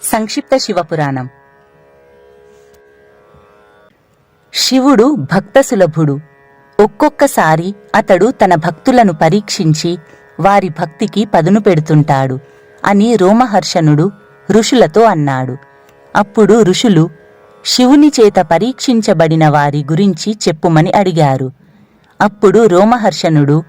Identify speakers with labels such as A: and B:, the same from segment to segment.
A: సంక్షిప్త శివపురాణం. శివుడు భక్త సులభుడు. ఒక్కొక్కసారి అతడు తన భక్తులను పరీక్షించి వారి భక్తికి పదును పెడుతుంటాడు అని రోమహర్షణుడు ఋషులతో అన్నాడు. అప్పుడు ఋషులు శివుని చేత పరీక్షించబడిన వారి గురించి చెప్పుమని అడిగారు. అప్పుడు రోమహర్షణుడు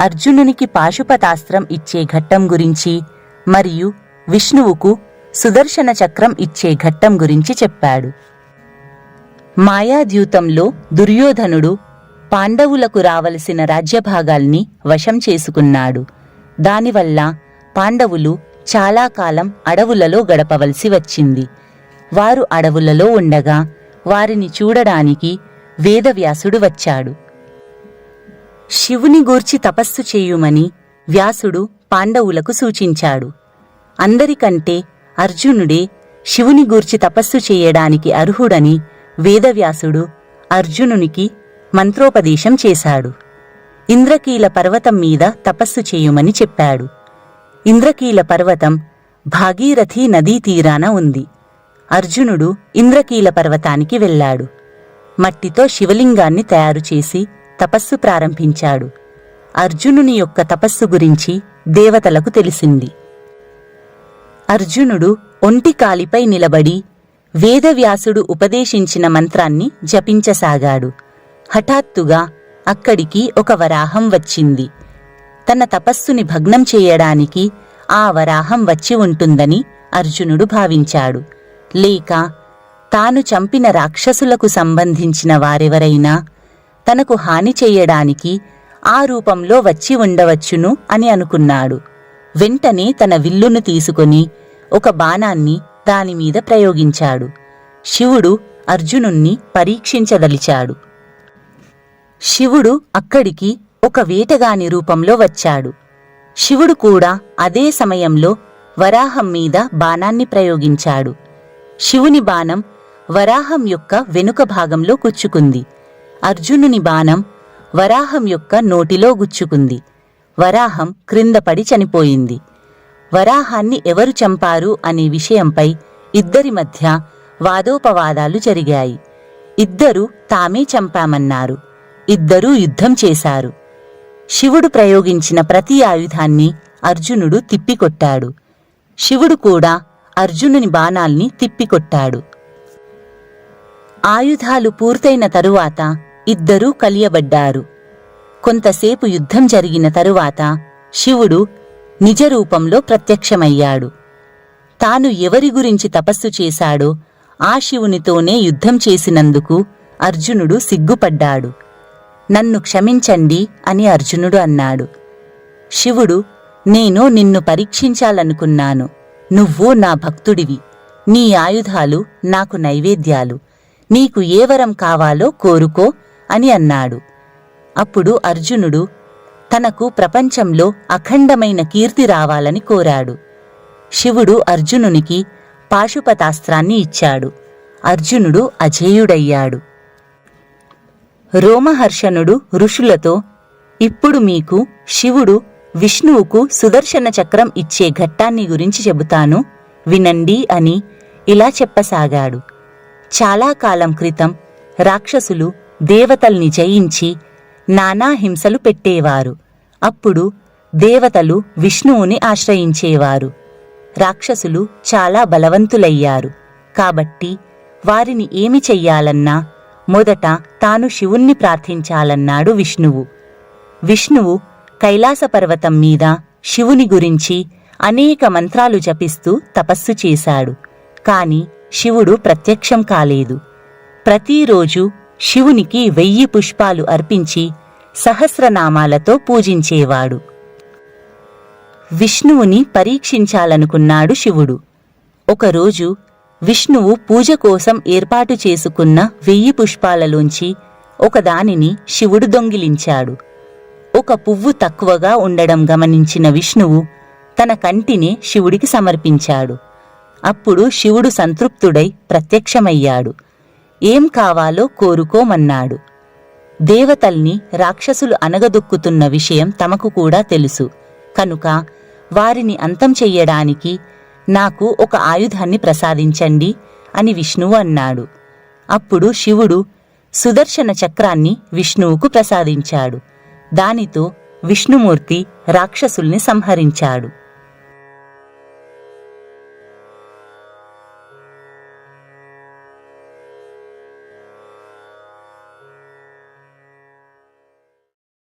A: అర్జునునికి పాశుపతాస్త్రం ఇచ్చే ఘట్టం గురించి మరియు విష్ణువుకు సుదర్శన చక్రం ఇచ్చే ఘట్టం గురించి చెప్పాడు. మాయాద్యూతంలో దుర్యోధనుడు పాండవులకు రావలసిన రాజ్యభాగాల్ని వశం చేసుకున్నాడు. దానివల్ల పాండవులు చాలా కాలం అడవులలో గడపవలసి వచ్చింది. వారు అడవులలో ఉండగా వారిని చూడడానికి వేదవ్యాసుడు వచ్చాడు. శివుని గూర్చి తపస్సు చేయుమని వ్యాసుడు పాండవులకు సూచించాడు. అందరికంటే అర్జునుడే శివుని గూర్చి తపస్సు చేయడానికి అర్హుడని వేదవ్యాసుడు అర్జునునికి మంత్రోపదేశం చేశాడు. ఇంద్రకీల పర్వతం మీద తపస్సు చేయుమని చెప్పాడు. ఇంద్రకీల పర్వతం భాగీరథీ నదీ తీరాన ఉంది. అర్జునుడు ఇంద్రకీల పర్వతానికి వెళ్ళాడు. మట్టితో శివలింగాన్ని తయారుచేసి తపస్సు ప్రారంభించాడు. అర్జునుని యొక్క తపస్సు గురించి దేవతలకు తెలిసింది. అర్జునుడు ఒంటి కాలిపై నిలబడి వేదవ్యాసుడు ఉపదేశించిన మంత్రాన్ని జపించసాగాడు. హఠాత్తుగా అక్కడికి ఒక వరాహం వచ్చింది. తన తపస్సుని భగ్నం చేయడానికి ఆ వరాహం వచ్చి ఉంటుందని అర్జునుడు భావించాడు. లేక తాను చంపిన రాక్షసులకు సంబంధించిన వారెవరైనా తనకు హాని చెయ్యడానికి ఆ రూపంలో వచ్చి ఉండవచ్చును అని అనుకున్నాడు. వెంటనే తన విల్లును తీసుకొని ఒక బాణాన్ని దానిమీద ప్రయోగించాడు. శివుడు అర్జునుణ్ణి పరీక్షించదలిచాడు. శివుడు అక్కడికి ఒక వేటగాని రూపంలో వచ్చాడు. శివుడు కూడా అదే సమయంలో వరాహం మీద బాణాన్ని ప్రయోగించాడు. శివుని బాణం వరాహం యొక్క వెనుక భాగంలో గుచ్చుకుంది. అర్జునుని బాణం వరాహం యొక్క నోటిలో గుచ్చుకుంది. వరాహం క్రింద పడి చనిపోయింది. వరాహాన్ని ఎవరు చంపారు అనే విషయంపై ఇద్దరి మధ్య వాదోపవాదాలు జరిగాయి. ఇద్దరూ తామే చంపామన్నారు. ఇద్దరూ యుద్ధం చేశారు. శివుడు ప్రయోగించిన ప్రతి ఆయుధాన్ని అర్జునుడు తిప్పికొట్టాడు. శివుడు కూడా అర్జునుని బాణాల్ని తిప్పికొట్టాడు. ఆయుధాలు పూర్తయిన తరువాత ఇద్దరూ కలియబడ్డారు. కొంతసేపు యుద్ధం జరిగిన తరువాత శివుడు నిజరూపంలో ప్రత్యక్షమయ్యాడు. తాను ఎవరి గురించి తపస్సు చేశాడో ఆ శివునితోనే యుద్ధం చేసినందుకు అర్జునుడు సిగ్గుపడ్డాడు. నన్ను క్షమించండి అని అర్జునుడు అన్నాడు. శివుడు, నేను నిన్ను పరీక్షించాలనుకున్నాను. నువ్వు నా భక్తుడివి. నీ ఆయుధాలు నాకు నైవేద్యాలు. నీకు ఏ వరం కావాలో కోరుకో అని అన్నాడు. అప్పుడు అర్జునుడు తనకు ప్రపంచంలో అఖండమైన కీర్తి రావాలని కోరాడు. శివుడు అర్జునునికి పాశుపతాస్త్రాన్ని ఇచ్చాడు. అర్జునుడు అజేయుడయ్యాడు. రోమహర్షణుడు ఋషులతో, ఇప్పుడు మీకు శివుడు విష్ణువుకు సుదర్శన చక్రం ఇచ్చే ఘట్టాన్ని గురించి చెబుతాను, వినండి అని ఇలా చెప్పసాగాడు. చాలా కాలం క్రితం రాక్షసులు దేవతల్ని జయించి నానా హింసలు పెట్టేవారు. అప్పుడు దేవతలు విష్ణువుని ఆశ్రయించేవారు. రాక్షసులు చాలా బలవంతులయ్యారు. కాబట్టి వారిని ఏమి చెయ్యాలన్నా మొదట తాను శివుణ్ణి ప్రార్థించాలన్నాడు విష్ణువు. విష్ణువు కైలాస పర్వతం మీద శివుని గురించి అనేక మంత్రాలు జపిస్తూ తపస్సు చేశాడు. కాని శివుడు ప్రత్యక్షం కాలేదు. ప్రతిరోజు శివునికి 1000 పుష్పాలు అర్పించి సహస్రనామాలతో పూజించేవాడు. విష్ణువుని పరీక్షించాలనుకున్నాడు శివుడు. ఒకరోజు విష్ణువు పూజ కోసం ఏర్పాటు చేసుకున్న 1000 పుష్పాలలోంచి ఒకదానిని శివుడు దొంగిలించాడు. ఒక పువ్వు తక్కువగా ఉండడం గమనించిన విష్ణువు తన కంటినే శివుడికి సమర్పించాడు. అప్పుడు శివుడు సంతృప్తుడై ప్రత్యక్షమయ్యాడు. ఏం కావాలో కోరుకోమన్నాడు. దేవతల్ని రాక్షసులు అనగదొక్కుతున్న విషయం తమకు కూడా తెలుసు కనుక వారిని అంతం చెయ్యడానికి నాకు ఒక ఆయుధాన్ని ప్రసాదించండి అని విష్ణువు అన్నాడు. అప్పుడు శివుడు సుదర్శన చక్రాన్ని విష్ణువుకు ప్రసాదించాడు. దానితో విష్ణుమూర్తి రాక్షసుల్ని సంహరించాడు.